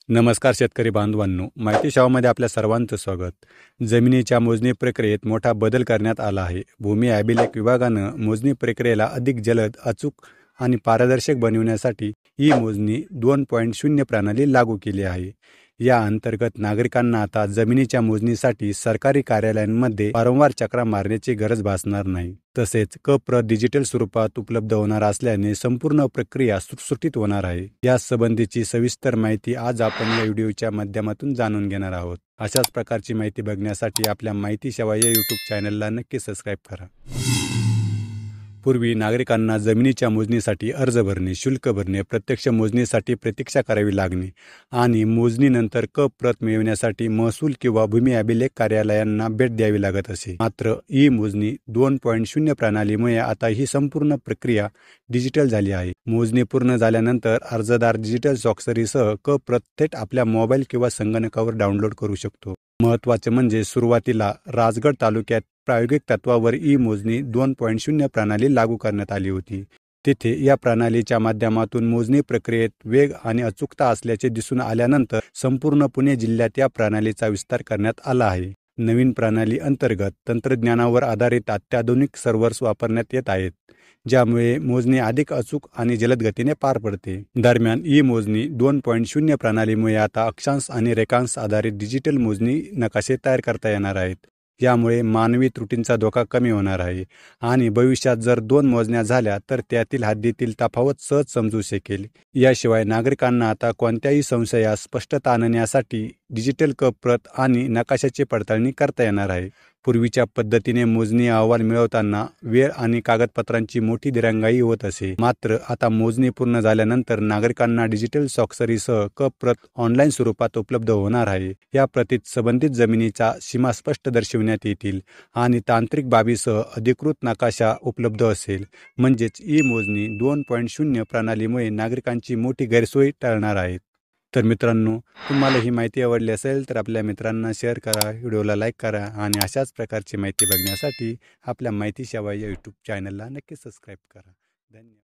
नमस्कार शेतकरी बांधवांनो, माहिती शाळेमध्ये आपल्या सर्वांचं स्वागत. जमिनीच्या मोजणी प्रक्रियेत मोठा बदल करण्यात आला आहे. भूमी अभिलेख विभागानं मोजणी प्रक्रियेला अधिक जलद, अचूक आणि पारदर्शक बनविण्यासाठी ही मोजणी 2.0 प्रणाली लागू केली आहे. या अंतर्गत नागरिकांना आता जमिनीच्या मोजणीसाठी सरकारी कार्यालयांमध्ये वारंवार चक्रा मारण्याची गरज भासणार नाही. तसेच क प्रत डिजिटल स्वरूपात उपलब्ध होणार असल्याने संपूर्ण प्रक्रिया सुटसुटीत होणार आहे. या संबंधीची सविस्तर माहिती आज आपण या व्हिडिओच्या माध्यमातून जाणून घेणार आहोत. अशाच प्रकारची माहिती बघण्यासाठी आपल्या माहिती सेवा या यूट्यूब चॅनलला नक्की सबस्क्राईब करा. पूर्वी नागरिकांना जमिनीच्या मोजणीसाठी अर्ज भरणे, शुल्क भरणे, प्रत्यक्ष मोजणीसाठी प्रतीक्षा करावी लागणे आणि मोजणीनंतर क प्रत मिळवण्यासाठी महसूल किंवा भूमी अभिलेख कार्यालयांना भेट द्यावी लागत असे. मात्र ई मोजणी 2.0 प्रणालीमुळे आता ही संपूर्ण प्रक्रिया डिजिटल झाली आहे. मोजणी पूर्ण झाल्यानंतर अर्जदार डिजिटल स्वाक्षरीसह क प्रत थेट आपल्या मोबाईल किंवा संगणकावर डाउनलोड करू शकतो. महत्त्वाचे म्हणजे सुरुवातीला राजगड तालुक्यात प्रायोगिक तत्वावर ई मोजणी 2.0 प्रणाली लागू करण्यात आली होती. तेथे या प्रणालीच्या माध्यमातून मोजणी प्रक्रियेत वेग आणि अचूकता असल्याचे दिसून आल्यानंतर संपूर्ण पुणे जिल्ह्यात या प्रणालीचा विस्तार करण्यात आला आहे. नवीन प्रणाली अंतर्गत तंत्रज्ञानावर आधारित अत्याधुनिक सर्व्हर्स वापरण्यात येत आहेत, ज्यामुळे मोजणी अधिक अचूक आणि जलद गतीने पार पडते. दरम्यान ई मोजणी 2.0 प्रणालीमुळे आता अक्षांश आणि रेखांश आधारित डिजिटल मोजणी नकाशे तयार करता येणार आहेत. यामुळे मानवी त्रुटींचा धोका कमी होणार आहे आणि भविष्यात जर 2 मोजण्या झाल्या तर त्यातील हद्दीतील तफावत सहज समजू शकेल. याशिवाय नागरिकांना आता कोणत्याही संशयास स्पष्टता आणण्यासाठी डिजिटल क प्रत आणि नकाशाची पडताळणी करता येणार आहे. पूर्वीच्या पद्धतीने मोजणी अहवाल मिळवताना वेळ आणि कागदपत्रांची मोठी दिरंगाई होत असे. मात्र आता मोजणी पूर्ण झाल्यानंतर नागरिकांना डिजिटल स्वाक्षरीसह क प्रत ऑनलाईन स्वरूपात उपलब्ध होणार आहे. या प्रतीत संबंधित जमिनीच्या सीमा स्पष्ट दर्शविण्यात येतील आणि तांत्रिक बाबीसह अधिकृत नकाशा उपलब्ध असेल. म्हणजेच ई मोजणी 2.0 प्रणालीमुळे नागरिकांची मोठी गैरसोय टळणार आहे. तर मित्रांनो, तुम्हाला ही माहिती आवडली असेल तर आपल्या मित्रांना शेअर करा, व्हिडिओला लाईक करा आणि अशाच प्रकारची माहिती बघण्यासाठी आपल्या माहिती सेवा या यूट्यूब चॅनलला नक्की सबस्क्राईब करा. धन्यवाद.